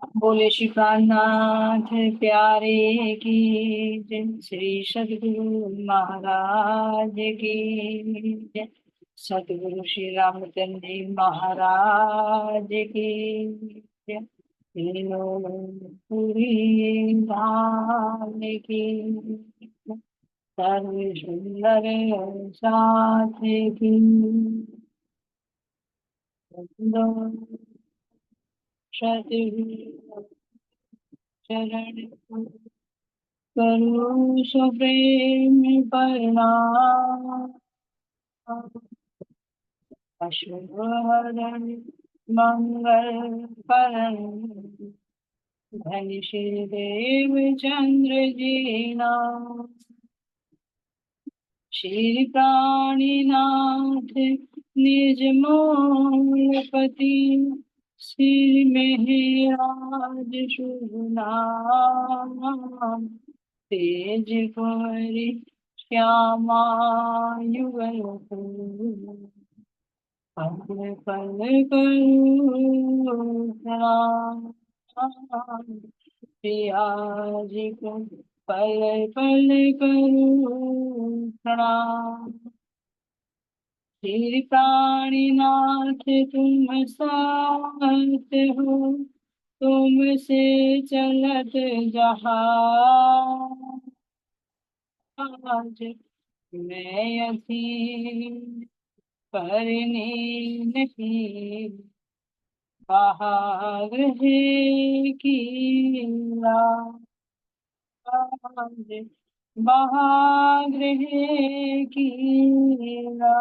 बोले श्री प्राणनाथ प्यारे की जय। श्री सद्गुरु महाराज की जय। सद्गुरु श्री रामचंद्र जी महाराज की जय। तीनों पूरी धाम की जय। सर्व सुंदर साथ की सतगुरु चरण करो सुप्रेम प्रणाम। अशुभ हरण मंगल करण धन श्री देव चंद्र जी नाम। श्री प्राणीनाथ निज मूलपति श्री मेहराज शुभ नाम। तेज कुंवरी श्यामा युगल पल पल करूं प्रणाम। प्रिया जी को पल पल करूं प्रणाम। श्री प्राणीनाथ तुम साथ हो, तुमसे चलत जहां। आज मैं अधीन करने नहीं, बाहर है कीला। बाहर है कीला।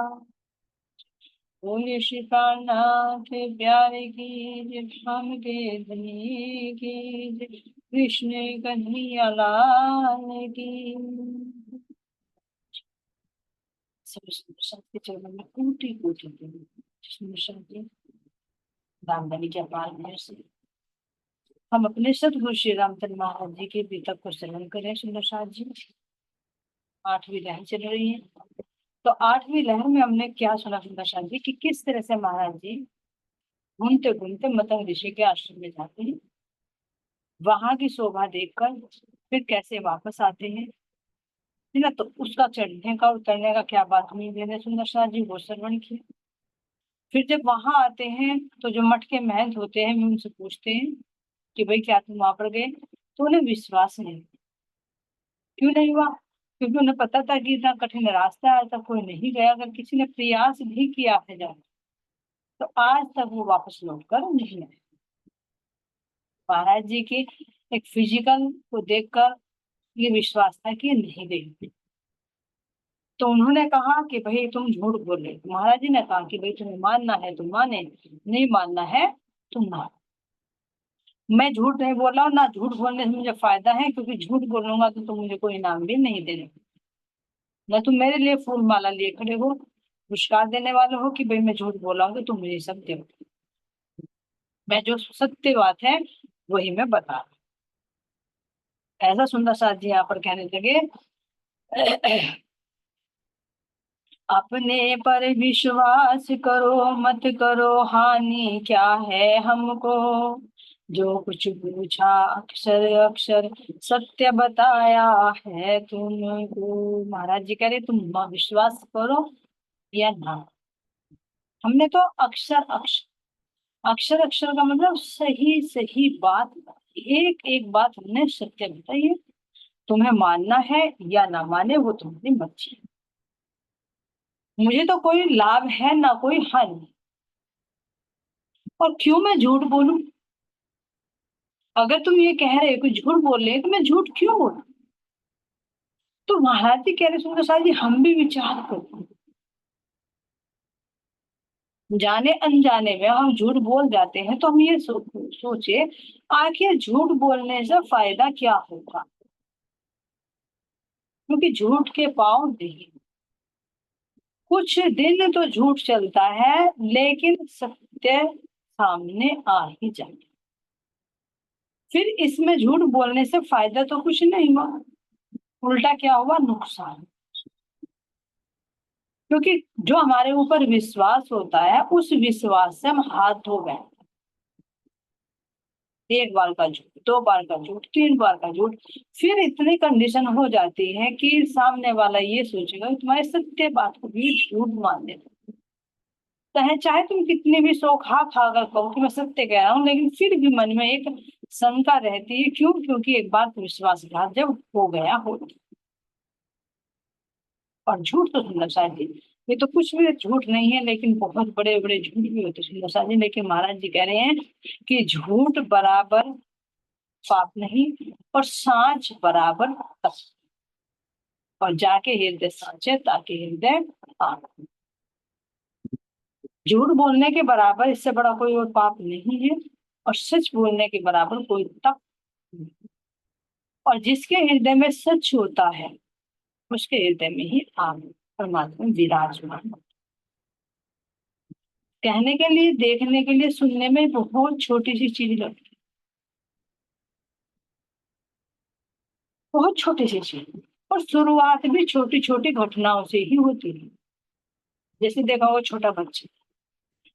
बोले श्री प्राणनाथ प्यारे की जय। श्याम के धनी की जय। कृष्ण कन्हैया लाल की। सब सबके चरणों में कोटि कोटि जिसमें शांति रामधनी के अपार मेहर से हम अपने सतगुरु श्री रामचंद्र महाराज जी के बीतक को श्रवण करें। सुंदर साथ जी, 8वीं लहर चल रही है। तो 8वीं लहर में हमने क्या सुना सुंदर साथ जी कि किस तरह से महाराज जी घूमते घूमते मतंग ऋषि के आश्रम में जाते हैं, वहां की शोभा देखकर फिर कैसे वापस आते हैं, है ना। तो उसका चढ़ने का उतरने का क्या बात हुई मैंने सुंदर साथ जी वो श्रवण किया। फिर जब वहां आते हैं तो जो मठ के महंत होते हैं, हम उनसे पूछते हैं कि भाई क्या तुम वहां पर गए, तो उन्हें विश्वास नहीं। क्यों नहीं हुआ? क्योंकि उन्हें पता था कि इतना कठिन रास्ता है, तब कोई नहीं गया। अगर किसी ने प्रयास भी किया है जाने, तो आज तक वो वापस लौट कर नहीं आए। महाराज जी की एक फिजिकल को देखकर ये विश्वास था कि ये नहीं गई। तो उन्होंने कहा कि भाई तुम झूठ बोल रहे हो। महाराज जी ने कहा कि भाई तुम्हें मानना है तो माने, नहीं मानना है तो ना। मैं झूठ नहीं बोल रहा हूँ ना, झूठ बोलने से मुझे फायदा है, क्योंकि झूठ बोलूंगा तो तुम मुझे कोई इनाम भी नहीं देने। न तुम मेरे लिए फूल माला लिए खड़े हो, पुरस्कार देने वाले हो कि भाई मैं झूठ बोला हूँ तो तुम मुझे सब दो। मैं जो सत्य बात है वही मैं बता रहा हूं। ऐसा सुंदर साथ जी यहाँ पर कहने लगे, अपने पर विश्वास करो, मत करो हानि क्या है हमको। जो कुछ पूछा अक्षर अक्षर सत्य बताया है तुमको। महाराज जी कह रहे तुम विश्वास करो या ना। हमने तो अक्षर अक्षर अक्षर अक्षर का मतलब सही सही बात, एक एक बात हमने सत्य बताई है। तुम्हें मानना है या ना माने वो तुम्हारी मर्जी है। मुझे तो कोई लाभ है ना कोई हानि। और क्यों मैं झूठ बोलूं? अगर तुम ये कह रहे हो कि झूठ बोल रहे हैं तो मैं झूठ क्यों बोलूं? तो महाराज जी कह रहे सुंदर साहब जी हम भी विचार करते हैं। जाने अनजाने में हम झूठ बोल जाते हैं, तो हम ये सोचे आखिर झूठ बोलने से फायदा क्या होगा। क्योंकि झूठ के पांव नहीं। कुछ दिन तो झूठ चलता है, लेकिन सत्य सामने आ ही जाता। फिर इसमें झूठ बोलने से फायदा तो कुछ नहीं हुआ, उल्टा क्या हुआ, नुकसान। क्योंकि जो हमारे ऊपर विश्वास होता है उस विश्वास से हम हाथ धो बैठते एक बार का झूठ, दो बार का झूठ, तीन बार का झूठ, फिर इतनी कंडीशन हो जाती है कि सामने वाला ये सोचेगा कि तुम्हारी सत्य बात को भी झूठ मान लेता है। चाहे तुम कितनी भी सौ खा खा कर कहो कि मैं सत्य कह रहा हूँ, लेकिन फिर भी मन में एक शंका रहती है। क्यों? क्योंकि एक बार विश्वासघात जब हो गया हो। और झूठ तो सुंदर सा जी, ये तो कुछ भी झूठ नहीं है, लेकिन बहुत बड़े बड़े झूठ भी होते हैं सुंदर सा जी। लेकिन महाराज जी कह रहे हैं कि झूठ बराबर पाप नहीं, और सांच बराबर तप। और जाके हृदय सांचे ताकि हृदय पाप। झूठ बोलने के बराबर इससे बड़ा कोई और पाप नहीं है, और सच बोलने के बराबर कोई तप नहीं। और जिसके हृदय में सच होता है, उसके हृदय में ही आग परमात्मा विराजमान। कहने के लिए, देखने के लिए, सुनने में बहुत छोटी सी चीज लगती है, बहुत छोटी सी चीज। और शुरुआत भी छोटी छोटी घटनाओं से ही होती है। जैसे देखा होगा छोटा बच्चा,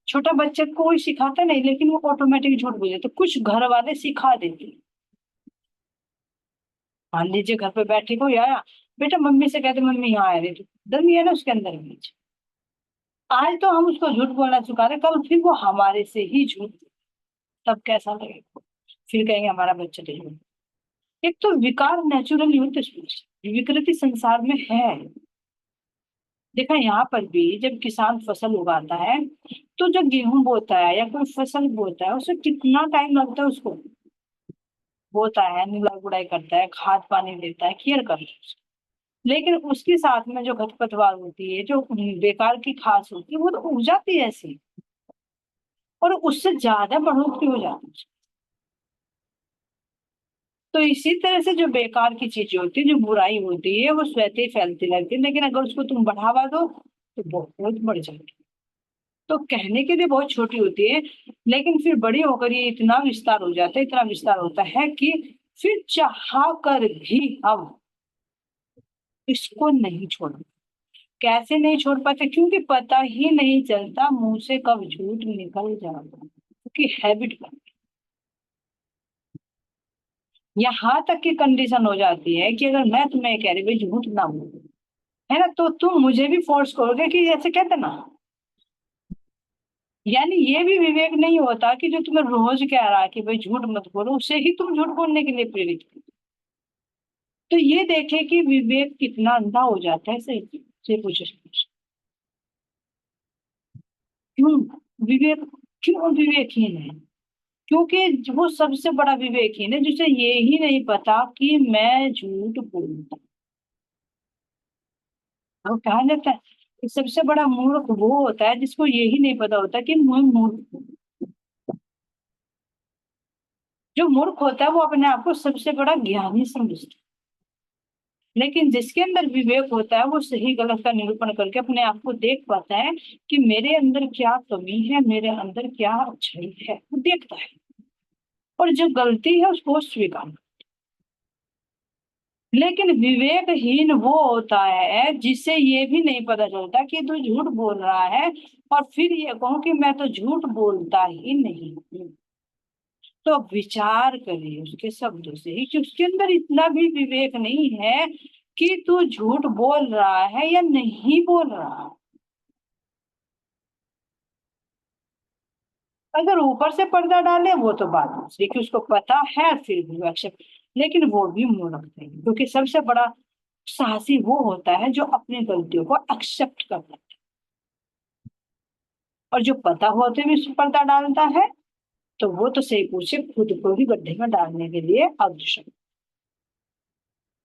छोटा बच्चे को कोई सिखाता नहीं, लेकिन वो ऑटोमेटिक झूठ बोल देते। कुछ घर वाले सिखा देते। मान लीजिए घर पे बैठे कोई आया, बेटा मम्मी से कहते मम्मी यहाँ आ रही, तो डर नहीं है ना उसके अंदर बीच। आज तो हम उसको झूठ बोलना सिखा रहे, कल फिर वो हमारे से ही झूठ, तब कैसा लगेगा? फिर कहेंगे हमारा बच्चा तो झूठ। एक तो विकार नेचुरली होते हैं, विकृति संसार में है। देखा यहाँ पर भी जब किसान फसल उगाता है, तो जब गेहूं बोता है या कोई फसल बोता है, उसे कितना टाइम लगता है उसको। बोता है, निराई गुड़ाई करता है, खाद पानी देता है, केयर करता है। लेकिन उसके साथ में जो खरपतवार होती है, जो बेकार की घास होती है, वो तो उग जाती है ऐसी, और उससे ज्यादा बढ़ोतरी हो जाती है। तो इसी तरह से जो बेकार की चीजें होती है, जो बुराई होती है, वो स्वतः ही फैलती रहती है। लेकिन अगर उसको तुम बढ़ावा दो तो बहुत बढ़ जाएगी। तो कहने के लिए बहुत छोटी होती है, लेकिन फिर बड़ी होकर ये इतना विस्तार हो जाता है, इतना विस्तार होता है कि फिर चाह कर भी हम इसको नहीं छोड़। कैसे नहीं छोड़ पाते? क्योंकि पता ही नहीं चलता मुंह से कब झूठ निकल जाता, क्योंकि हैबिट बन। यहाँ तक की कंडीशन हो जाती है कि अगर मैं तुम्हें कह रही भाई झूठ ना बोलो, है ना, तो तुम मुझे भी फोर्स करोगे कि जैसे कहते ना। यानी ये भी विवेक नहीं होता कि जो तुम्हें रोज कह रहा है कि भाई झूठ मत बोलो, उससे ही तुम झूठ बोलने के लिए प्रेरित करो। तो ये देखे कि विवेक कितना अंधा हो जाता है। सही से पूछे, क्यों विवेक, क्यों विवेकहीन है? क्योंकि वो सबसे बड़ा विवेकहीन है जिसे ये ही नहीं पता कि मैं झूठ बोलता। वो कहा जाता है कि सबसे बड़ा मूर्ख वो होता है जिसको यही नहीं पता होता कि मैं मूर्ख हूँ। जो मूर्ख होता है वो अपने आप को सबसे बड़ा ज्ञानी समझता है। लेकिन जिसके अंदर विवेक होता है, वो सही गलत का निरूपण करके अपने आप को देख पाता है कि मेरे अंदर क्या कमी है, मेरे अंदर क्या अच्छाई है, वो देखता है। और जो गलती है उसको स्वीकार। लेकिन विवेकहीन वो होता है जिसे ये भी नहीं पता चलता कि तू झूठ बोल रहा है, और फिर ये कहूं कि मैं तो झूठ बोलता ही नहीं हूं। तो अब विचार करिए उसके शब्दों से ही कि उसके अंदर इतना भी विवेक नहीं है कि तू झूठ बोल रहा है या नहीं बोल रहा है। अगर ऊपर से पर्दा डाले वो तो बात दूसरी कि उसको पता है फिर भी वो एक्सेप्ट। लेकिन वो भी मूर्ख है, क्योंकि सबसे बड़ा साहसी वो होता है जो अपनी गलतियों को एक्सेप्ट करता है। और जो पता होते भी उस पर पर्दा डालता है, तो वो तो सही पूछे खुद को ही गड्ढे में डालने के लिए अग्रसर।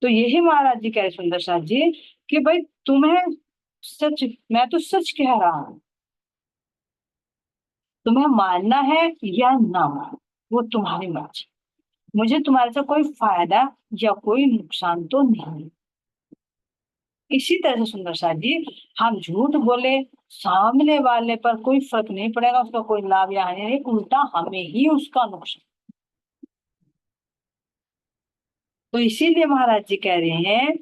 तो यही महाराज जी कह रहे सुंदर साथ जी कि भाई तुम्हें सच, मैं तो सच कह रहा हूं, तुम्हें मानना है या ना मानना वो तुम्हारी मर्जी। मुझे तुम्हारे से कोई फायदा या कोई नुकसान तो नहीं। इसी तरह से सुंदर साथ जी, हम झूठ बोले, सामने वाले पर कोई फर्क नहीं पड़ेगा, उसका कोई लाभ या हानि नहीं, उल्टा हमें ही उसका नुकसान। तो इसीलिए महाराज जी कह रहे हैं,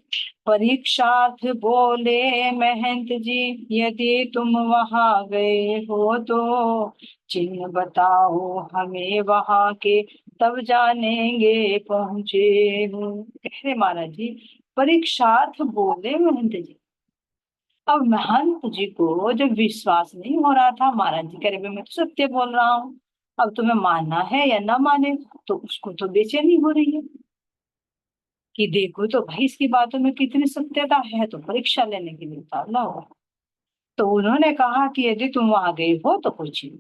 परीक्षार्थ बोले महंत जी, यदि तुम वहां गए हो तो चिन्ह बताओ हमें वहां के, तब जानेंगे पहुंचे हूँ। कह रहे महाराज जी, परीक्षार्थ बोले महंत जी। अब महंत जी को जब विश्वास नहीं हो रहा था, महाराज जी कह रहे भाई मैं तो सत्य बोल रहा हूँ, अब तुम्हें मानना है या ना माने। तो उसको तो बेचैनी हो रही है कि देखो तो भाई इसकी बातों में कितनी सत्यता है, तो परीक्षा लेने के लिए उतारना होगा। तो उन्होंने कहा कि यदि तुम वहां गए हो तो कोई चिन्ह,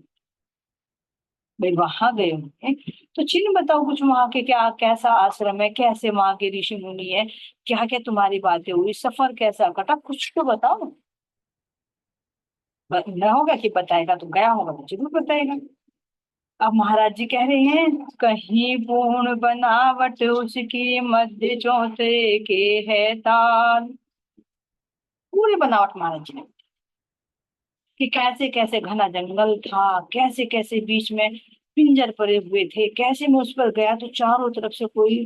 भाई वहां गए होंगे तो चिन्ह बताओ कुछ, वहां के क्या कैसा आश्रम है, कैसे वहां के ऋषि मुनि है, क्या क्या तुम्हारी बातें हुई, सफर कैसा कटा, कुछ तो बताओ। न होगा कि बताएगा, तो गया होगा तो जरूर बताएगा। अब महाराज जी कह रहे हैं, कहीं पूर्ण बनावट उसकी मध्य चौथे के है ताल। पूरी बनावट महाराज जी ने, कि कैसे कैसे घना जंगल था, कैसे कैसे बीच में पिंजर पड़े हुए थे, कैसे मैं उस पर गया तो चारों तरफ से कोई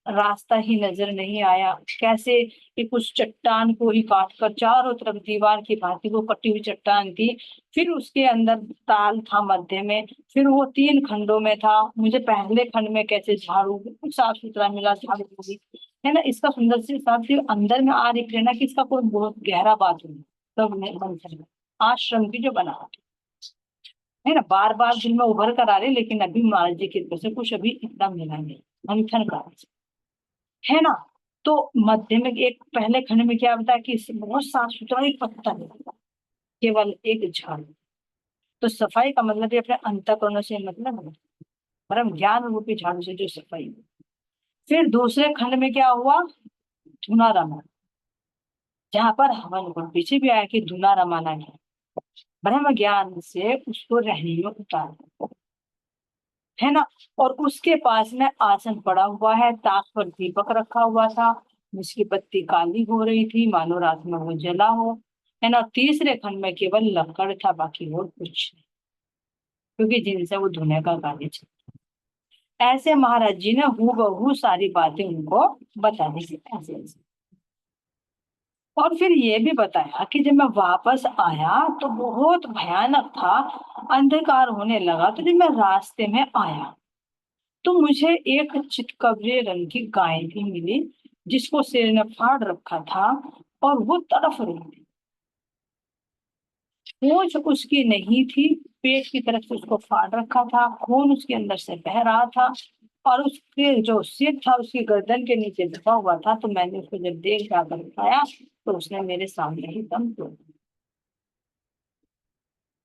रास्ता ही नजर नहीं आया, कैसे कि कुछ चट्टान को ही काट कर चारों तरफ दीवार की भांति वो कटी हुई चट्टान थी, फिर उसके अंदर ताल था मध्य में, फिर वो 3 खंडों में था। मुझे पहले खंड में कैसे झाड़ू बिल्कुल साफ सुथरा मिला, झाड़ू मिली, है ना, इसका सुंदर से साथ फिर अंदर में आ रही प्रेरणा की इसका कोई बहुत गहरा बात हुई, तब मैं मन चला आश्रम की जो बनावट है ना, बार बार दिल में उभर कर आ रही, लेकिन अभी महाराज जी की कृपा से कुछ अभी इतना मिला नहीं, मंथन का है ना। तो मध्य में एक पहले खंड में क्या बताया कि बहुत साफ सुथरा एक पत्ता है, केवल एक झाड़। तो सफाई का मतलब ये अपने अंतःकरण से मतलब है, परम ज्ञान रूपी झाड़ू से जो सफाई है। फिर दूसरे खंड में क्या हुआ, धुना रमाना, जहां पर हवन को पीछे भी आया कि धुना रमाना है, ब्रह्म ज्ञान से उसको रहने में उतार, है ना। और उसके पास में आसन पड़ा हुआ है, ताक पर दीपक रखा हुआ था, जिसकी बत्ती काली हो रही थी मानो रात में वो जला हो, है ना। तीसरे खंड में केवल लकड़ था, बाकी और कुछ नहीं, क्योंकि जिनसे वो धुने का कार्य चला। ऐसे महाराज जी ने हूबहू सारी बातें उनको बता दी थी, ऐसे ऐसे। और फिर ये भी बताया कि जब मैं वापस आया तो बहुत भयानक था, अंधकार होने लगा। तो जब मैं रास्ते में आया तो मुझे एक चितकबरे रंग की गाय भी मिली, जिसको शेर ने फाड़ रखा था, और वो तड़फ रही थी। पूंछ उसकी नहीं थी, पेट की तरफ से उसको फाड़ रखा था, खून उसके अंदर से बह रहा था, और उसके जो सिर था उसकी गर्दन के नीचे दबा हुआ था। तो मैंने उसको जब देख जाकर उठाया तो उसने मेरे सामने ही दम तोड़ दिया।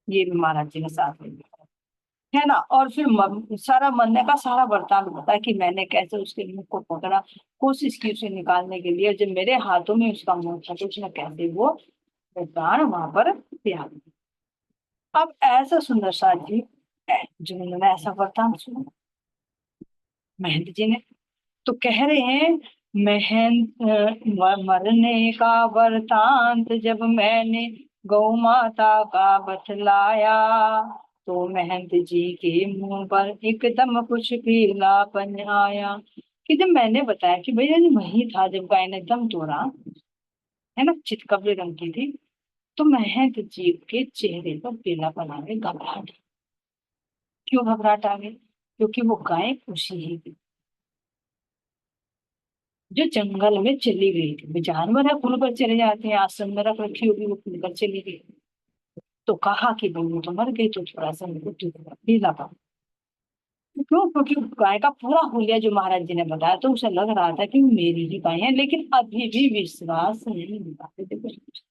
ये भी महाराज जी ने साथ में दिया, है ना। और फिर सारा मरने का सारा वृतांत बताया कि मैंने कैसे उसके मुंह को पकड़ा, कोशिश की उसे निकालने के लिए, जब मेरे हाथों में उसका मुंह था तो उसने कैसे वो प्राण वहां पर त्याग दिया। अब ऐसा सुंदर सा जी जिन्होंने ऐसा वृतांत सुना महंत जी ने, तो कह रहे हैं, मरने का वृतांत जब मैंने गौ माता का बतलाया, तो महंत जी के मुंह पर एकदम कुछ पीलापन आया। कि जब मैंने बताया कि भैया जी वही था जब गाय ने दम तोड़ा, है ना, चितकबरे रंग की थी, तो महंत जी के चेहरे पर पीलापन आ गया, घबराहट। क्यों घबराहट आ गई, क्योंकि वो गाय उसी ही थी जो जंगल में चली गई थी। वो जानवर है, खुल कर चले जाते हैं, आश्रम में रख रखी होगी, वो खुल कर चली गई। तो कहा कि भाई वो तो मर गई, तो थोड़ा सा मेरे को दुख हुआ, नहीं लगा। क्यों, क्योंकि गाय का पूरा हुलिया जो महाराज जी ने बताया, तो उसे लग रहा था कि वो मेरी ही गाय है, लेकिन अभी भी विश्वास नहीं दिलाते थे कुछ।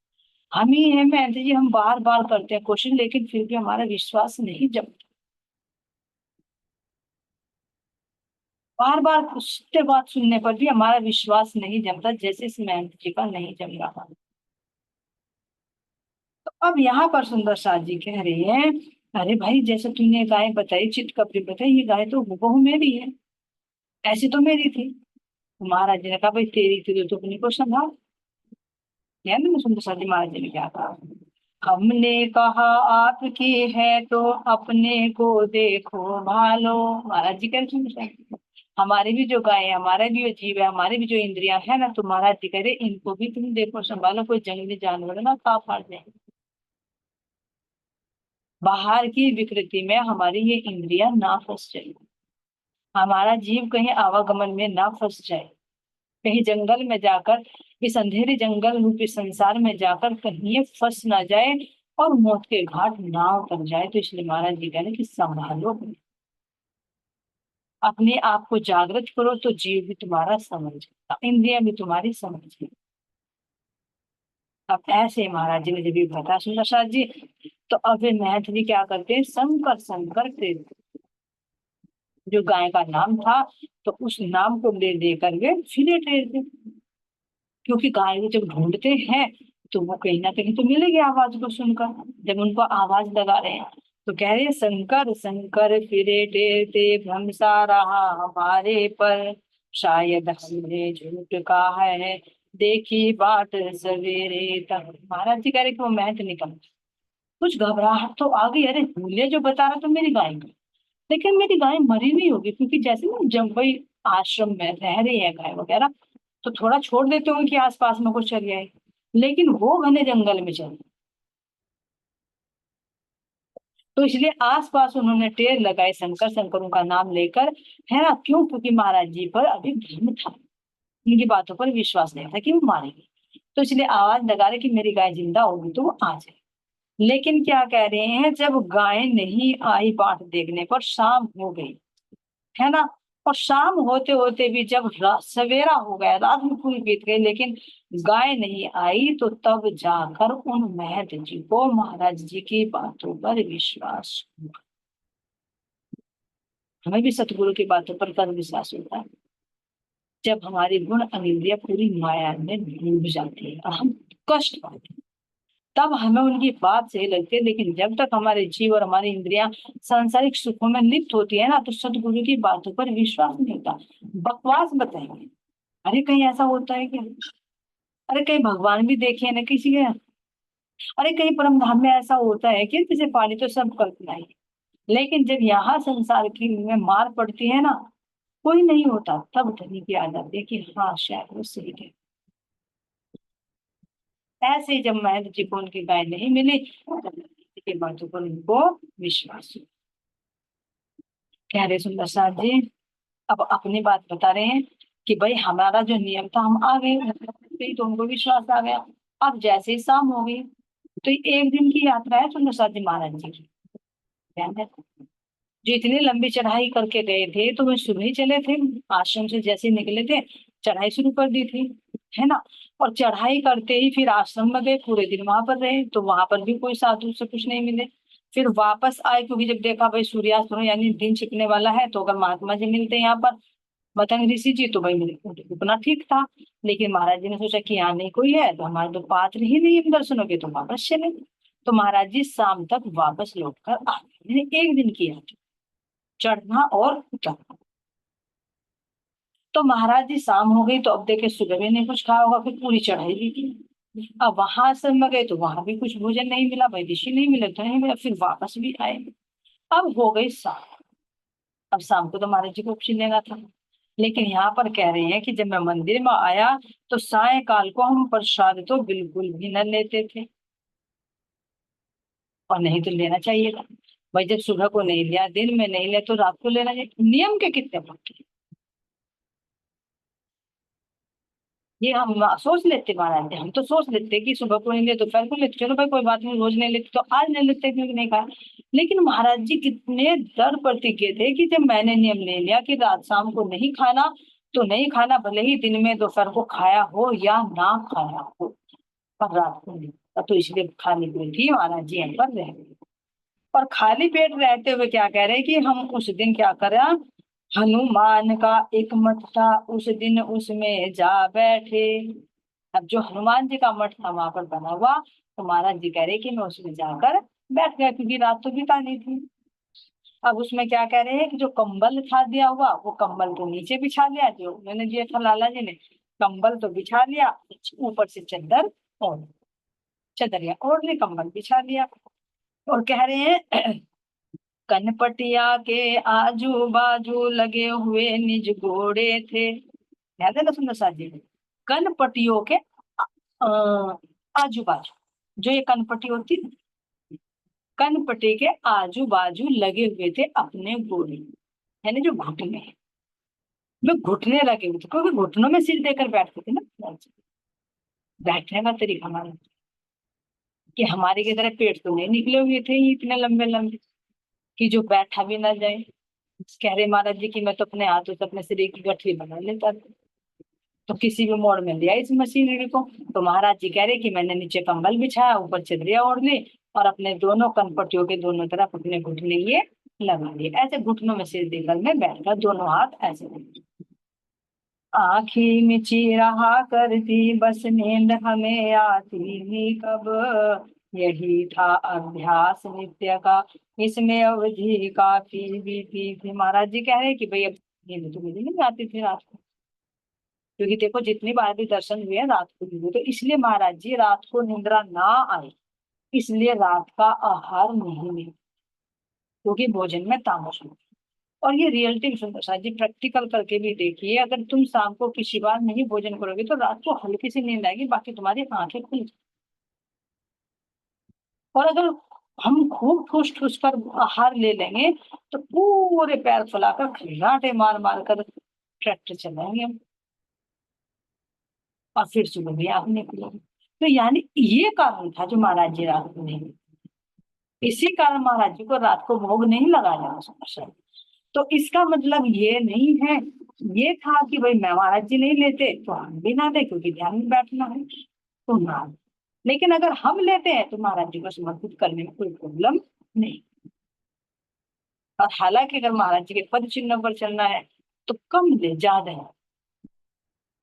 हम ही है मैं जी, हम बार बार करते हैं कोशिश, लेकिन फिर भी हमारा विश्वास नहीं जमता। बार बार सत्य बात सुनने पर भी हमारा विश्वास नहीं जमता, जैसे इस महंत जी का नहीं जम रहा। तो अब यहाँ पर सुंदर साथ जी कह रही है, अरे भाई जैसे तूने गाय बताई, चित कपड़ी बताई, ये गाय तो हूबहू मेरी है, ऐसी तो मेरी थी। तो महाराज जी ने कहा भाई तेरी थी तो तू अपनी को संभाल। ध्यान में सुंदर साथ जी महाराज जी ने क्या कहा, हमने कहा आपकी है तो अपने को देखो भालो। महाराज जी कह रहे सुंदर साथ जी, हमारी भी जो गाय है, हमारा भी जो जीव है, हमारी भी जो इंद्रियां है ना, तो महाराज जी कह रहे इनको भी तुम देखो संभालो, कोई जंगली जानवर ना खा फाड़ जाए। बाहर की विकृति में हमारी ये इंद्रियां ना फंस जाए। हमारा जीव कहीं आवागमन में ना फंस जाए, कहीं जंगल में जाकर, इस अंधेरे जंगल रूपी संसार में जाकर कहीं ये फंस ना जाए और मौत के घाट ना उतर जाए। तो इसलिए महाराज जी कह रहे हैं कि संभालो, अपने आप को जागृत करो, तो जीव भी तुम्हारा समझेगा, इंद्रियां भी तुम्हारी समझेगी। अब ऐसे महाराज जी ने जब ये बता सुंदर साथ जी, तो अब वे महंत जी क्या करते हैं, शंकर शंकर प्रेम, जो गाय का नाम था, तो उस नाम को ले लेकर वे फिरे थे, क्योंकि गाय को जब ढूंढते हैं तो वो कहीं ना कहीं तो मिलेगी आवाज को सुनकर। जब उनको आवाज लगा रहे हैं तो कह रहे हैं, शंकर शंकर फिरे टेरते भ्रम सा रहा हमारे पर, शायद हमने झूठ कहा है, देखी बाट सवेरे तक। महाराज जी कह रहे कि वो महंत निकल, कुछ घबराहट तो आ गई, अरे भूले जो बता रहा तो मेरी गाय का, लेकिन मेरी गाय मरी नहीं होगी, क्योंकि जैसे ना जब कोई आश्रम में रह रही है गाय वगैरह, तो थोड़ा छोड़ देते होंगे कि आसपास में कुछ चल जाए, लेकिन वो घने जंगल में चल, तो इसलिए आसपास उन्होंने टेर लगाए शंकर शंकर उनका नाम लेकर, है ना, क्यों, क्योंकि महाराज जी पर अभी भ्रम था, उनकी बातों पर विश्वास नहीं था कि वो मारेंगे। तो इसलिए आवाज लगा रहे कि मेरी गाय जिंदा होगी तो वो आ जाए। लेकिन क्या कह रहे हैं, जब गाय नहीं आई बाट देखने पर, शाम हो गई, है ना, और शाम होते होते भी जब सवेरा हो गया, रात में पूरी बीत गई, लेकिन गाय नहीं आई, तो तब जाकर उन महंत जी को महाराज जी की बातों पर विश्वास हुआ। हमें भी सतगुरु की बातों पर कब विश्वास होता है, जब हमारी गुण अनिंद्रिय पूरी माया में डूब जाती है और हम कष्ट पाते हैं, तब हमें उनकी बात सही लगती है। लेकिन जब तक हमारे जीव और हमारी इंद्रियां सांसारिक सुखों में लिप्त होती है ना, तो सतगुरु की बातों पर विश्वास नहीं होता, बकवास बताएंगे। अरे कहीं ऐसा होता है क्या, अरे कहीं भगवान भी देखे ना किसी के, अरे कहीं परम धाम में ऐसा होता है कि जैसे पानी, तो सब कल्पना है। लेकिन जब यहाँ संसार की में मार पड़ती है ना, कोई नहीं होता, तब धनी की आ जाती है कि हाँ शायद वो सही है। ऐसे ही जब महेंद्र जी को उनकी गाय नहीं मिली, तब किसी के बातों पर उनको विश्वास हुआ। कह रहे सुंदर साथ जी, अब अपनी बात बता रहे हैं कि भाई हमारा जो नियम था हम आ गए, तो उनको विश्वास आ गया। अब जैसे ही शाम हो गई, तो ये एक दिन की यात्रा है सुंदर साथ जी महाराज जी की, ध्यान दें। जो इतनी लंबी चढ़ाई करके गए थे, तो वे सुबह ही चले थे, आश्रम से जैसे ही निकले थे चढ़ाई शुरू कर दी थी, है ना, और चढ़ाई करते ही फिर आश्रम में गए, पूरे दिन वहां पर रहे, तो वहां पर भी कोई साधु से कुछ नहीं मिले। फिर वापस आए, क्योंकि जब देखा भाई सूर्यास्त होने यानी दिन छिपने वाला है, तो अगर महात्मा जी मिलते यहाँ पर, मतंग ऋषि जी, तो भाई रुकना ठीक था। लेकिन महाराज जी ने सोचा कि यहाँ नहीं कोई है, तो हमारे तो पात्र ही नहीं है दर्शनों के, तो वापस चले। तो महाराज जी शाम तक वापस लौट कर आ गए, यानी एक दिन की यात्रा, चढ़ना और उतरना। तो महाराज जी शाम हो गई, तो अब देखे सुबह में नहीं कुछ खाया होगा, फिर पूरी चढ़ाई भी की। अब वहां आश्रम में गए तो वहां भी कुछ भोजन नहीं मिला, वैदिशी नहीं मिले तो नहीं मिला, फिर वापस भी आए। अब हो गई शाम, अब शाम को तो महाराज जी को कुछ लेना था। लेकिन यहाँ पर कह रहे हैं कि जब मैं मंदिर में आया, तो सायकाल को हम प्रसाद तो बिल्कुल भी न लेते थे, और नहीं तो लेना चाहिए था। भाई जब सुबह को नहीं लिया, दिन में नहीं लिया, तो रात को लेना चाहिए, नियम के कितने पक्के। ये हम सोच लेते महाराज जी, हम तो सोच लेते कि सुबह को नहीं ले, दोपहर को लेते, चलो भाई कोई बात नहीं, रोज नहीं लेते तो आज नहीं लेते क्योंकि नहीं खाया। लेकिन महाराज जी कितने दृढ़ प्रतिज्ञ थे कि जब मैंने नियम ले लिया कि रात शाम को नहीं खाना, तो नहीं खाना, भले ही दिन में दोपहर को खाया हो या ना खाया हो, पर रात को नहीं। तो इसलिए खाली पेट ही महाराज जी हम पर रह गए। और खाली पेट रहते हुए क्या कह रहे हैं कि हम उस दिन क्या करें, हनुमान का एक मठ था, उस दिन उसमें जा बैठे। अब जो हनुमान जी का मठ था वहां पर बना हुआ, तो महाराज जी कह रहे कि मैं उसमें जाकर बैठ गया, क्योंकि रात तो बितानी थी। अब उसमें क्या कह रहे हैं कि जो कंबल था दिया हुआ, वो कंबल तो नीचे बिछा लिया, जो मैंने दिया था लाला जी ने, कंबल तो बिछा लिया, ऊपर से चादर और चादर या ओढ़ ली, कंबल बिछा लिया। और कह रहे हैं कनपटिया के आजू बाजू लगे हुए निज घोड़े थे। याद है ना सुंदर साथ जी, कनपटियों के आजू बाजू, जो ये कनपटी होती है, कनपटी के आजू बाजू लगे हुए थे अपने घोड़े, यानी जो घुटने, वे घुटने लगे हुए थे क्योंकि घुटनों में सिर देकर बैठते थे ना महाराज जी। बैठने का तरीका हमारा कि हमारे की तरह पेट तो नहीं निकले हुए थे ये इतने लंबे लंबे कि जो बैठा भी ना जाए। कह रहे महाराज जी की मैं तो अपने हाथों से अपने शरीर की गठरी बना लेता था, तो किसी भी मोड़ में लिया इस मशीनरी को। तो महाराज जी कह रहे कि मैंने नीचे कंबल बिछाया, ऊपर चदरिया ओढ़ ली और अपने दोनों कनपटियों के दोनों तरफ अपने घुटने ये लगा लिए, ऐसे घुटनों में सिर देकर मैं बैठकर दोनों हाथ ऐसे आखी मिची रहा करती, बस नींद हमें आती ही कब, यही था अभ्यास नित्य का, इसमें अवधि काफी बीती थी। महाराज जी कह रहे हैं कि भाई अब नींद तो मुझे नहीं आती थी रात को, क्योंकि देखो जितनी बार भी दर्शन हुए हैं रात को भी हुए, तो इसलिए महाराज जी रात को निंद्रा ना आए इसलिए रात का आहार नहीं ले, क्योंकि भोजन में तामस हो। और ये रियलिटी सुंदर सा जी प्रैक्टिकल करके भी देखिए, अगर तुम शाम को किसी बार नहीं भोजन करोगे तो रात को हल्की सी नींद आएगी, बाकी तुम्हारी आंखें खुल। और अगर हम खूब ठूस ठूस कर आहार ले लेंगे तो पूरे पैर फैलाकर खर्राटे मार मार कर ट्रैक्टर चलाएंगे हम, और फिर सुबह भी आग निकलेगी। तो यानी ये कारण था जो महाराज जी रात को नहीं, इसी कारण महाराज जी को रात को भोग नहीं लगाया समस्या। तो इसका मतलब ये नहीं है, ये था कि भाई मैं महाराज जी नहीं लेते तो हम भी ना दे, क्योंकि ध्यान में बैठना है तो ना। लेकिन अगर हम लेते हैं तो महाराज जी को समर्पित करने में कोई प्रॉब्लम नहीं। और हालांकि अगर महाराज जी के पद चिन्ह पर चलना है तो कम ले, ज्यादा है।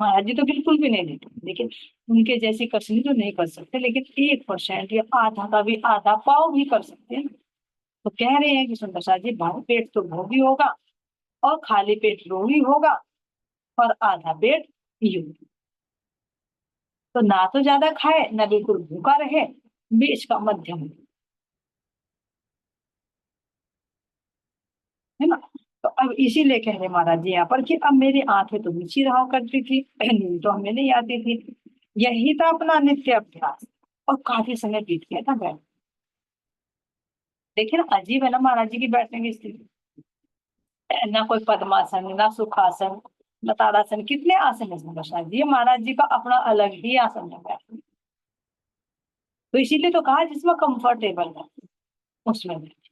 महाराज जी तो बिल्कुल भी नहीं देते, लेकिन उनके जैसी कसनी तो नहीं कर सकते, लेकिन 1% या आधा का भी आधा पाव भी कर सकते हैं। तो कह रहे हैं कि सुंदर सा जी भर पेट तो भोगी होगा और खाली पेट रोगी होगा और आधा पेट योगी। तो ना तो ज्यादा खाए ना बिल्कुल भूखा रहे, बीच का मध्यम, है ना। तो अब इसीलिए कह रहे महाराज जी यहाँ पर कि अब मेरी आंखें तो नीची रहा करती थी, नींद तो हमें नहीं आती थी, यही था अपना नित्य अभ्यास। और काफी समय बीत गया था बैठ। देखिए ना अजीब है ना महाराज जी की बैठने की स्थिति, ना कोई पद्मासन ना सुखासन ना ताड़ासन, कितने आसन है इसमें महाराज जी, ये महाराज जी का अपना अलग ही आसन है बैठने। तो इसीलिए तो कहा जिसमें कंफर्टेबल है उसमें बैठे।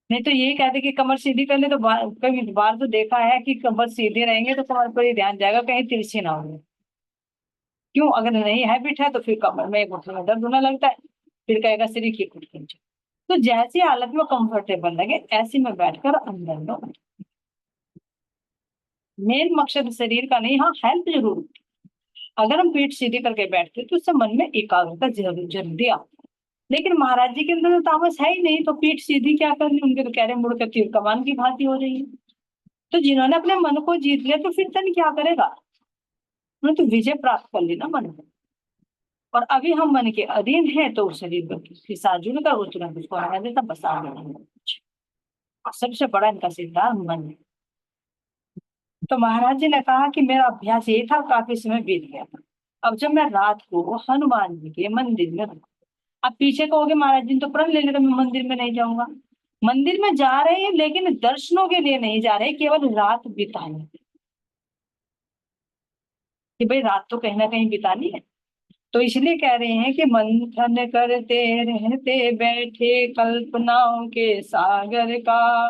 नहीं तो यही कहते कि कमर सीधी कर ले, तो कई बार तो देखा है कि कमर सीधे रहेंगे तो कमर पर ही ध्यान जाएगा कहीं तिरछी ना हो। क्यों, अगर नहीं हैबिट है तो फिर कमर में घुटने में दर्द होने लगता है, फिर कहेगा शरीर की कुछ खींचो। तो जैसी हालत में कंफर्टेबल लगे ऐसी में बैठकर अंदर लो। मेन मकसद शरीर का नहीं, हाँ हेल्प जरूर होती है। अगर हम पीठ सीधी करके बैठते तो उससे मन में एकाग्रता जरूर जल्दी आती है। लेकिन महाराज जी के अंदर तो तामस है ही नहीं, तो पीठ सीधी क्या करनी, उनके तो कह रहे मुड़कर तीर कमान की भांति हो रही है। तो जिन्होंने अपने मन को जीत लिया तो फिर तन क्या करेगा, उन्होंने तो विजय प्राप्त कर ली ना मन में। और अभी हम मन के अधीन हैं तो शरीर के साथ जुड़कर वो तुरंत उसको हटा देता, बस आगे नहीं। सबसे बड़ा इनका सिद्धांत मन है। तो महाराज जी ने कहा कि मेरा अभ्यास यही था, काफी समय बीत गया था। अब जब मैं रात को हनुमान जी के मंदिर में अब पीछे कहोगे महाराज जी ने तो प्रण ले लिया, मैं मंदिर में नहीं जाऊंगा। मंदिर में जा रहे हैं लेकिन दर्शनों के लिए नहीं जा रहे, केवल रात बिताने, कि भाई रात तो कहीं ना कहीं बितानी है। तो इसलिए कह रहे हैं कि मंथन करते रहते बैठे कल्पनाओं के सागर का,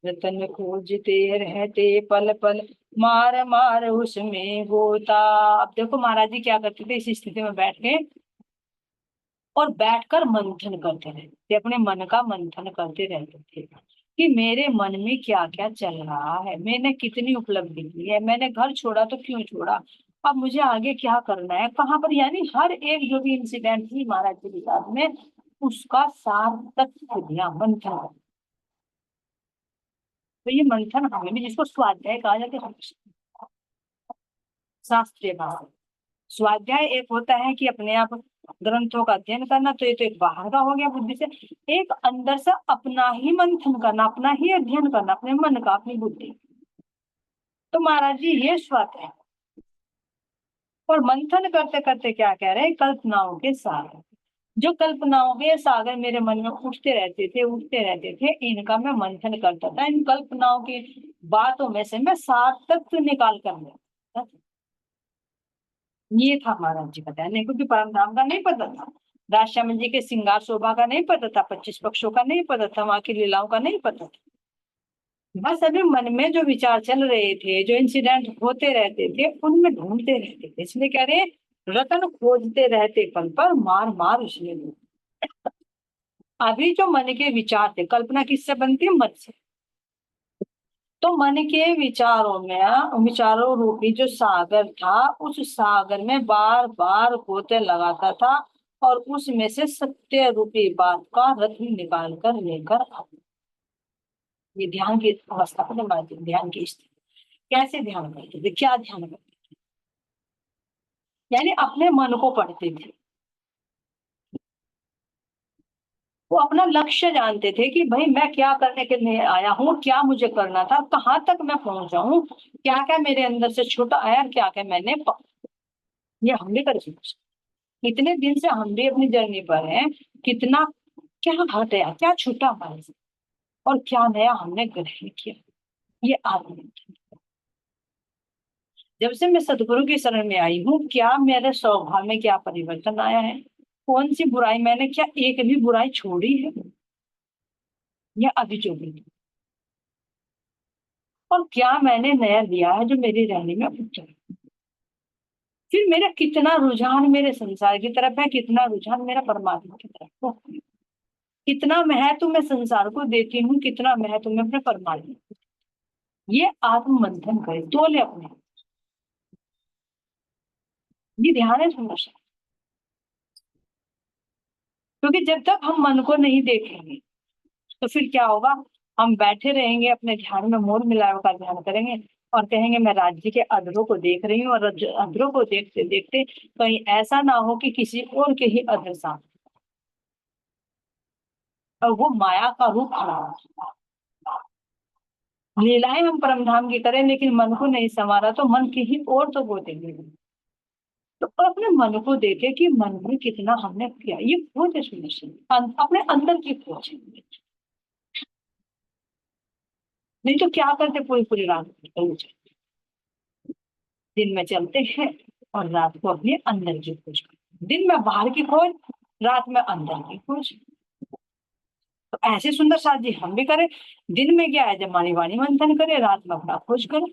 रतन खोजते रहते पल पल मार मार उसमें गोता। अब देखो महाराज जी क्या करते थे इस स्थिति में बैठ के, और बैठकर मंथन करते रहते थे, अपने मन का मंथन करते रहते थे कि मेरे मन में क्या क्या चल रहा है, मैंने कितनी उपलब्धि की है, मैंने घर छोड़ा तो क्यों छोड़ा, अब मुझे आगे क्या करना है, कहाँ पर, यानी हर एक जो भी इंसिडेंट हुई महाराज जी के साथ में उसका सार्थक दिया मंथन। तो ये मंथन हमें भी, जिसको स्वाध्याय कहा जाता है शास्त्रीय भाषा। स्वाध्याय एक होता है कि अपने आप ग्रंथों का अध्ययन करना, तो ये तो एक बाहर का हो गया बुद्धि से। एक अंदर से अपना ही मंथन करना, अपना ही अध्ययन करना, अपने मन का, अपनी बुद्धि। तो महाराज जी ये स्वाध्याय, और मंथन करते करते क्या कह रहे हैं, कल्पनाओं के सागर, जो कल्पनाओं के सागर मेरे मन में उठते रहते थे उठते रहते थे, इनका मैं मंथन करता था, इन कल्पनाओं के बातों में से मैं सार्थक निकाल कर ले। ये था महाराज जी का ध्यान, नहीं क्योंकि परमधाम का नहीं पता था, राजश्यामल जी के श्रृंगार शोभा का नहीं पता था, 25 पक्षों का नहीं पता था, वहां की लीलाओं का नहीं पता था। बस अभी मन में जो विचार चल रहे थे, जो इंसिडेंट होते रहते थे, उनमें ढूंढते रहते थे, इसलिए कह रहे रतन खोजते रहते पल पर मार मार उसने ढूंढ। अभी जो मन के विचार थे, कल्पना किससे बनती है? मन से। तो मन के विचारों में, विचारों रूपी जो सागर था, उस सागर में बार बार गोते लगाता था और उसमें से सत्य रूपी बात का रत्न निकाल कर लेकर आता। ये ध्यान की अवस्था को मानते, ध्यान की स्थिति। कैसे ध्यान करते थे, क्या ध्यान करते थे? यानी अपने मन को पढ़ते थे, वो अपना लक्ष्य जानते थे कि भाई मैं क्या करने के लिए आया हूँ, क्या मुझे करना था, कहाँ तक मैं पहुंच जाऊं, क्या क्या मेरे अंदर से छूटा आया, क्या क्या मैंने ये हम भी कर सकते। इतने दिन से हम भी अपनी जर्नी पर हैं, कितना क्या घटा, क्या छूटा हमारे से, और क्या नया हमने ग्रहण किया। ये आत्मचिंतन। जब से मैं सदगुरु की शरण में आई हूँ, क्या मेरे स्वभाव में क्या परिवर्तन आया है, कौन सी बुराई मैंने, क्या एक भी बुराई छोड़ी है, या अभी जो भी, और क्या मैंने नया लिया है जो मेरी रहने में उच्च है। फिर मेरा कितना रुझान मेरे संसार की तरफ है, कितना रुझान मेरा परमात्मा की तरफ है, कितना महत्व मैं संसार को देती हूँ, कितना महत्व मैं अपने परमात्मा को। ये आत्म मंथन करे, तोले अपने। ये ध्यान है समझ। क्योंकि जब तक हम मन को नहीं देखेंगे तो फिर क्या होगा, हम बैठे रहेंगे अपने ध्यान में, मोर मिलाव का ध्यान करेंगे और कहेंगे मैं राज्य के अधरों को देख रही हूँ, और अधरों को देखते देखते कहीं ऐसा ना हो कि किसी और के ही अधर सामने, और वो माया का रूप खड़ा हो। लीलाएं हम परमधाम की करें, लेकिन मन को नहीं संवारा तो मन की ही और तो वो देंगे। तो अपने मन को देखे कि मन में कितना हमने किया, ये खोज है सुनिश्चित, अपने अंदर की खोज है। नहीं तो क्या करते, पूरी पूरी रात दिन में चलते हैं और रात को अपने अंदर की खोज करते, दिन में बाहर की खोज, रात में अंदर की खोज। तो ऐसे सुंदर साथ जी हम भी करें, दिन में क्या है जब वाणी वाणी मंथन करें, रात में अपना खोज करें,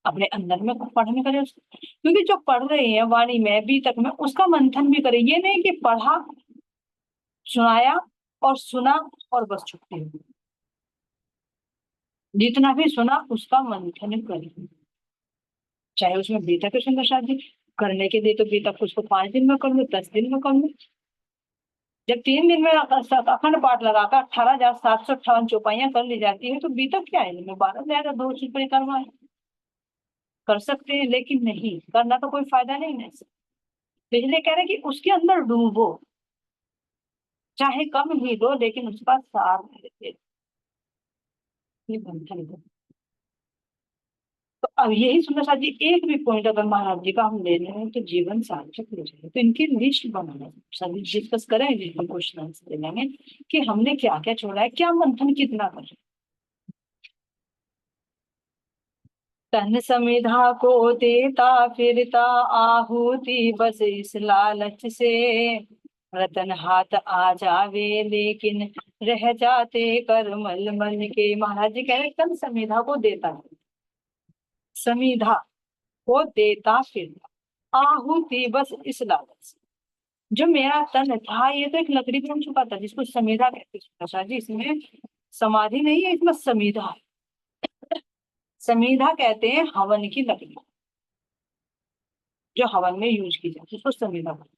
अपने अंदर में पढ़ने करें उसको। क्योंकि जो पढ़ रहे हैं वाणी में अभी तक में, उसका मंथन भी करें, ये नहीं कि पढ़ा, सुनाया और सुना और बस छुट्टी हुई। जितना भी सुना उसका मंथन करें, चाहे उसमें बीतक है सुंदर साथ जी। करने के लिए तो बीतक उसको 5 दिन में कर लो, 10 दिन में कर लो। जब 3 दिन में अखंड पाठ लगाकर 18,758 चौपाइयां कर ली जाती है, तो बीतक क्या है, इनमें 12,000 दो चीज परिक्रमा है। कर सकते हैं, लेकिन नहीं करना तो कोई फायदा नहीं है। इसलिए कह रहे हैं कि उसके अंदर डूबो, चाहे कम ही दो लेकिन उसका सार लेते। ये बंधन है। तो अब यही सुंदर साथ जी, एक भी पॉइंट अगर महाराज जी का हम ले रहे हैं तो जीवन सार्थक हो जाएगा। तो इनकी लिस्ट बनाना, सभी डिस्कस करें, जिसमें क्वेश्चन आंसर देंगे कि हमने क्या क्या छोड़ा है, क्या मंथन कितना कर। तन समिधा को देता फिरता आहुति, बस इस लालच से रतन हाथ आ जावे, लेकिन रह जाते कर मल मन के। महाराज जी कह रहे तन समिधा को देता है, समिधा को देता फिरता आहुति, बस इस लालच से। जो मेरा तन था ये तो एक लकड़ी बन चुका था, जिसको समिधा कहते हैं प्रसाद जी। इसमें समाधि नहीं है, इसमें समिधा है। समिधा कहते हैं हवन की लकड़ी, जो हवन में यूज की जाती है उसको समिधा कहते हैं।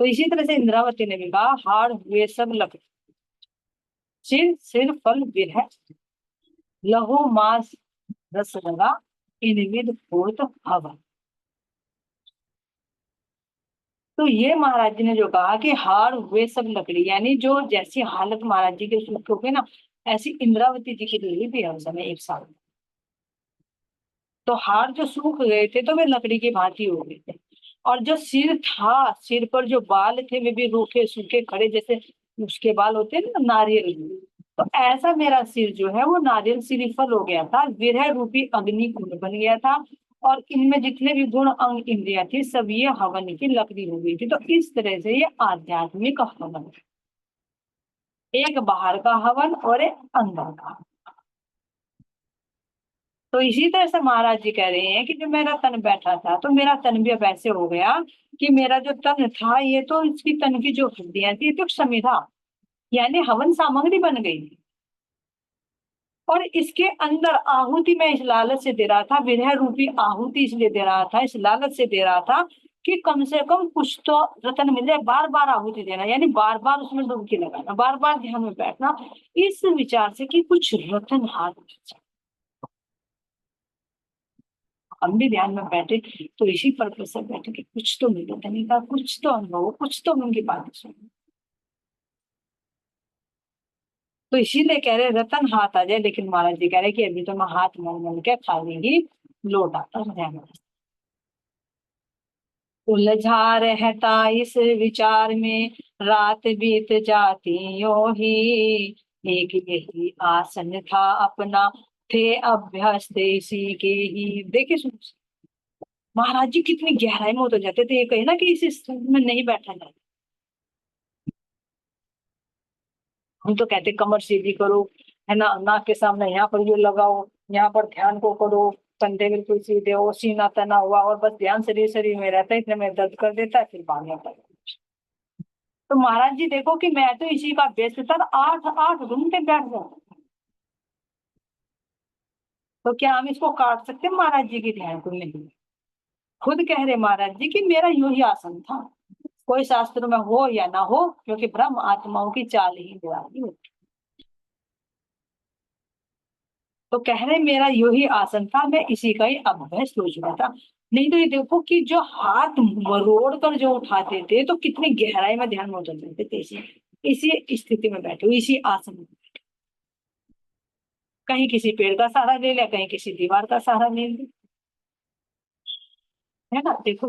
तो इसी तरह से इंद्रावती ने भी कहा, हाड़ हुए सब लकड़ी, सिर सिर फल विरह, लहू मांस रस लगा, इनविद होत हवन। तो ये महाराज जी ने जो कहा कि हार हुए सब लकड़ी, यानी जो जैसी हालत महाराज जी के सूख हो गए ना, ऐसी इंद्रावती जी की रही थी हर समय एक साल। तो हार जो सूख गए थे तो वे लकड़ी की भांति हो गए थे, और जो सिर था, सिर पर जो बाल थे वे भी रूखे सूखे खड़े, जैसे उसके बाल होते हैं ना नारियल, तो ऐसा मेरा सिर जो है वो नारियल श्रीफल हो गया था, विरह रूपी अग्नि कुंड बन गया था, और इनमें जितने भी गुण अंग इंद्रिया थी सब ये हवन की लकड़ी हो गई थी। तो इस तरह से ये आध्यात्मिक हवन, एक बाहर का हवन और एक अंदर का। तो इसी तरह से महाराज जी कह रहे हैं कि जो मेरा तन बैठा था, तो मेरा तन भी अब ऐसे हो गया कि मेरा जो तन था ये तो, इसकी तन की जो हड्डियां थी तो समिधा, यानी हवन सामग्री बन गई थी। और इसके अंदर आहुति मैं इस लालच से दे रहा था, विरह रूपी आहुति इसलिए दे रहा था, इस लालच से दे रहा था कि कम से कम कुछ तो रतन मिल जाए। बार बार आहुति देना, यानी बार बार उसमें डुबकी लगाना, बार बार ध्यान में बैठना, इस विचार से कि कुछ रतन हाथ में जाए। हम भी ध्यान में बैठे तो इसी पर्पज से बैठे कि कुछ तो मिले, धनी का कुछ तो अनुभव, कुछ तो उनकी बातें सुनो। तो इसीलिए कह रहे रतन हाथ आ जाए, लेकिन महाराज जी कह रहे कि अभी तो मैं हाथ मल मल के खाली ही लौट आता हूं। ध्यान में उलझा रहता इस विचार में, रात बीत जाती यो ही, एक यही आसन था अपना, थे अभ्यस्त इसी के ही। देखिए सुन, महाराज जी कितनी गहराई में उतर जाते थे, ये कहे ना कि इस स्थिति में नहीं बैठा जाता। हम तो कहते कमर सीधी करो, है ना, नाक के सामने यहाँ पर ये लगाओ, यहाँ पर ध्यान को करो, कंधे बिल्कुल सीधे हो, सीना तना हुआ, और बस ध्यान शरीर शरीर में रहता है, इतने में दर्द कर देता है, फिर भागने पर। तो महाराज जी देखो कि मैं तो इसी का बेहतर 8 8 घंटे बैठ जाऊं, तो क्या हम इसको काट सकते हैं महाराज जी की ध्यान को? नहीं। खुद कह रहे महाराज जी कि मेरा यूं ही आसन था, कोई शास्त्र में हो या ना हो, क्योंकि ब्रह्म आत्माओं की चाल ही निराली होती। तो कह रहे मेरा यू ही आसन था, मैं इसी का ही अभ्यस्त हो चुका था। नहीं तो ये देखो कि जो हाथ मरोड़ कर जो उठाते थे तो कितनी गहराई में ध्यान में उतर जाते थे, इसी इसी स्थिति में बैठे हुए, इसी आसन में। कहीं किसी पेड़ का सहारा ले लिया, कहीं किसी दीवार का सहारा ले लिया, है ना। देखो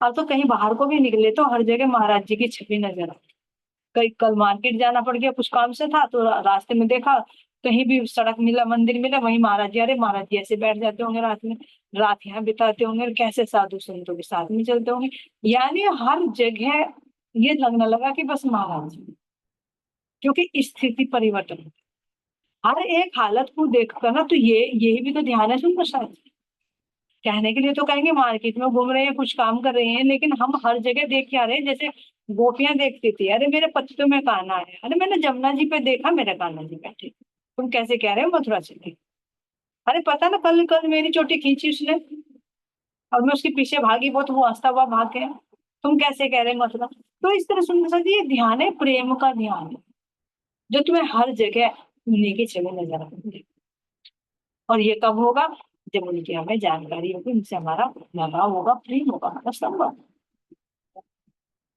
अब तो कहीं बाहर को भी निकले तो हर जगह महाराज जी की छवि नजर आती। कहीं कल मार्केट जाना पड़ गया, कुछ काम से था, तो रास्ते में देखा, कहीं भी सड़क मिला, मंदिर मिला, वहीं महाराज जी, अरे महाराज जी ऐसे बैठ जाते होंगे रात में, रात यहाँ बिताते होंगे, कैसे साधु संतों के साथ में चलते होंगे। यानी हर जगह ये लगने लगा कि बस महाराज जी, क्योंकि स्थिति परिवर्तन, हर एक हालत को देखकर ना, तो ये यही भी तो ध्यान है सुन प्रसाद। कहने के लिए तो कहेंगे मार्केट में घूम रहे हैं, कुछ काम कर रहे हैं, लेकिन हम हर जगह देख के आ रहे हैं। जैसे गोपियां देखती थी, अरे मेरे पत्तों में कान्हा है, अरे मैंने जमुना जी पे देखा मेरे कान्हा जी बैठे, तुम कैसे कह रहे हो मथुरा चले? अरे पता ना, कल कल मेरी चोटी खींची उसने और मैं उसके पीछे भागी, वो तो वो हंसता हुआ भाग गया, तुम कैसे कह रहे हो मथुरा? तो इस तरह सुंदर सा जी ये ध्यान है, प्रेम का ध्यान है, जो तुम्हें हर जगह उन्हीं की छवि नजर आती। और ये कब होगा? जब उनकी हमें जानकारी होगी, उनसे हमारा लगाव होगा, प्रेम होगा, हमारा संबंध।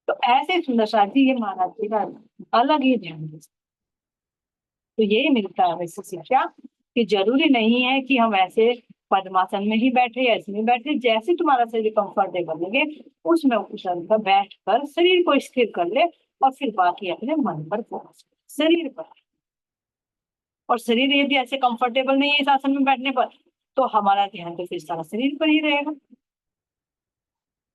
तो ऐसे सुंदर साथी ये महाराज जी का अलग ही ध्यान है। तो ये मिलता है हमें इससे शिक्षा कि जरूरी नहीं है कि हम ऐसे पद्मासन में ही बैठे या इसमें बैठे, जैसे तुम्हारा शरीर कंफर्टेबल लगे उसमें उतर कर बैठ कर शरीर को स्थिर कर ले, और फिर बाकी अपने मन पर फोकस, शरीर पर। और शरीर यदि ऐसे कंफर्टेबल नहीं है इस आसन में बैठने पर, तो हमारा ध्यान तो फिर सारा शरीर पर ही रहेगा,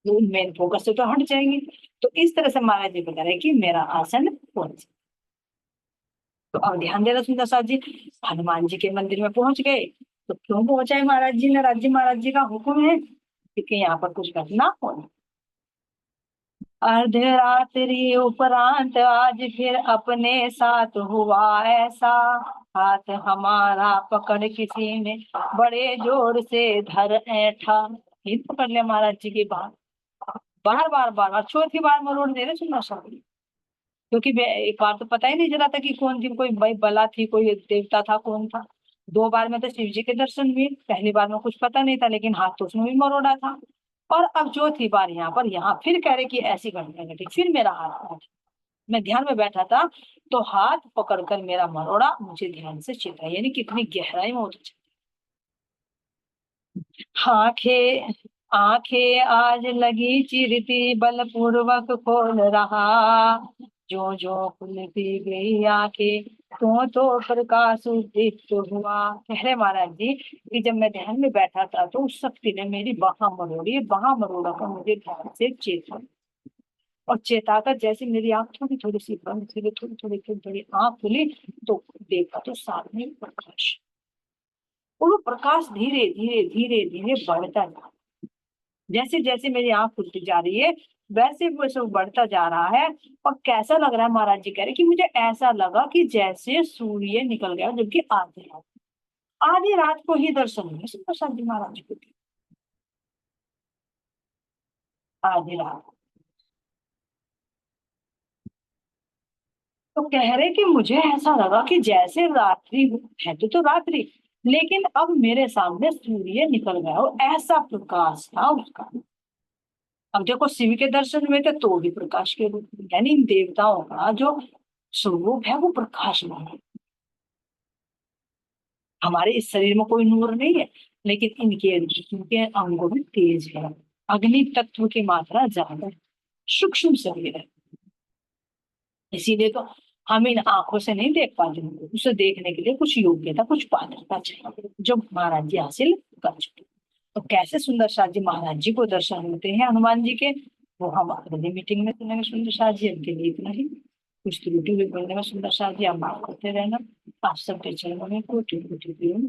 मेन फोकस से तो हट जाएंगे। तो इस तरह से महाराज जी बता रहे कि मेरा आसन कौन सा। तो अब ध्यान देना सुंदर साथ जी, हनुमान जी के मंदिर में पहुंच गए। तो क्यों पहुंचाए महाराज जी ने? राज्य महाराज जी का हुक्म है, क्योंकि यहाँ पर कुछ घटना होनी। अर्धरात्रि उपरांत आज फिर अपने साथ हुआ ऐसा, हाथ हमारा पकड़ किसी ने बड़े जोर से धर ऐठा। फिर पकड़ लिया महाराज जी की बात, बार बार बार बार, चौथी बार मरोड़ दे रहे सुनना चाहिए। क्योंकि एक बार तो पता ही नहीं चला था कि कौन थी, कोई भाई बला थी, कोई देवता था, कौन था। 2 बार में तो शिव जी के दर्शन हुए, पहली बार में कुछ पता नहीं था, लेकिन हाथ तो उसमें भी मरोड़ा था। और अब चौथी बार यहाँ पर, यहाँ फिर कह रहे कि ऐसी घटना घटी, फिर मेरा हाथ पकड़ा। मैं ध्यान में बैठा था, तो हाथ पकड़कर मेरा मरोड़ा मुझे ध्यान से चिता, यानी कितनी गहराई में उतर। आंखें आंखें आज लगी चिरती, बलपूर्वक खोल रहा, जो जो खुलती गई आंखें तो प्रकाश दीप्त हुआ। कह रहे महाराज जी कि जब मैं ध्यान में बैठा था तो उस शक्ति ने मेरी बाह मरोड़ी, बाह मरोड़ा कर मुझे ध्यान से चेता, और चेताकर जैसे मेरी आंख थोड़ी थोड़ी सी बंद थी, थोड़ी थोड़ी आंख खुली तो देखा तो सामने प्रकाश, और वो प्रकाश धीरे धीरे धीरे धीरे बढ़ता जा, जैसे जैसे मेरी आंख खुलती जा रही है वैसे वैसे वो बढ़ता जा रहा है। और कैसा लग रहा है, महाराज जी कह रहे कि मुझे ऐसा लगा कि जैसे सूर्य निकल गया, जबकि आधी रात को ही दर्शन हुए प्रसाद जी महाराज जी को। आधी रात तो कह रहे कि मुझे ऐसा लगा कि जैसे रात्रि है, तो रात्रि, लेकिन अब मेरे सामने सूर्य निकल गया और ऐसा प्रकाश था उसका। अब देखो शिव के दर्शन हुए थे तो भी प्रकाश के रूप में, यानी इन देवताओं का जो स्वरूप है वो प्रकाशमान है। हमारे इस शरीर में कोई नूर नहीं है, लेकिन इनके अंगों में तेज है, अग्नि तत्व की मात्रा ज्यादा है, सूक्ष्म शरीर है। इसीलिए तो हम इन आंखों से नहीं देख पाते, उसे देखने के लिए कुछ योग्यता, कुछ पात्रता चाहिए, जो महाराज जी हासिल कर चुके। तो कैसे सुंदर शाह जी महाराज जी को दर्शन होते हैं हनुमान जी के, वो हम अगली मीटिंग में सुनेंगे सुंदर शाह जी। अब के लिए इतना ही। कुछ त्रुटि हुई बोलने में सुंदर शाह जी आप माफ करते रहना। आप सबके चरणों में कोटि कोटि प्रेम।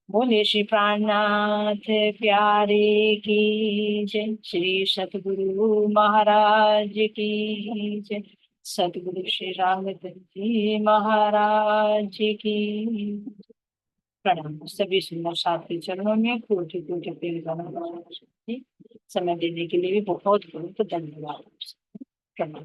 बोले श्री प्राणनाथ प्यारे की जय, श्री सतगुरु महाराज की जय, सतगुरु श्री रामचंद्र जी महाराज की प्रणाम। सभी सुंदर साथी चरणों में कोटि कोटि प्रेम का समय देने के लिए भी बहुत बहुत धन्यवाद। प्रणाम।